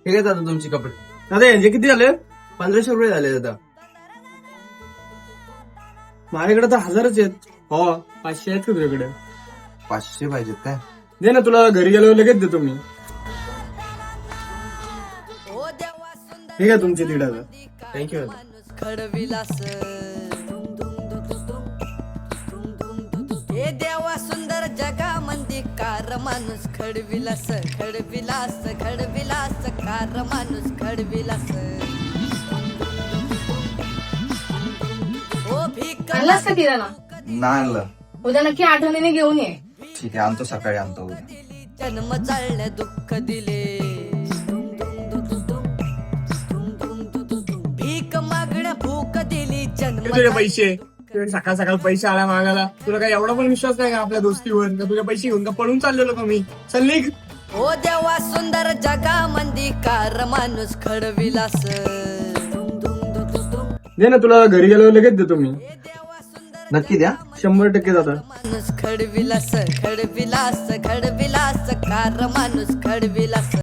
हे काय दादा तुमचे कपडे? दादा यांचे किती झाले? 1500 झाले दादा. माझ्याकडे तर 1000च आहेत. हो 500 आहेत का तुझ्याकडे? 500 पाहिजेत काय? दे ना, तुला घरी गेल्यावर लगेच देतो मी. ठीक आहे तुमचे 1500. थँक्यू दादा. खडविलास हे देवा सुंदर जगामंदी कार माणूस खडविलास खडविलास खडविलास कार माणूस खडविलास ओ भीक आणलास का किराणा? नाही आणलं. उद्या नक्की आठवणीने घेऊन ये. ठीक आहे, आणतो सकाळी आणतो उद्या. जन्म चालणे दुःख दिले भीक मागण्या भूक दिली जन्म तुझे पैसे सकाळ सकाळ पैसे आला मागायला. तुला काय एवढा पण विश्वास नाही का आपल्या दोस्तीवर? का तुझे पैसे घेऊन का पळून चाललेलो का मी? चल निघ. ओ देवा सुंदर जगामंदी कार माणूस खडविलास दे ना, तुला घरी गेल्यावर लगेच देतो मी. नक्की द्या. 100% दादा. माणूस खडविलास खडविलास खडविलास कार माणूस खडविलास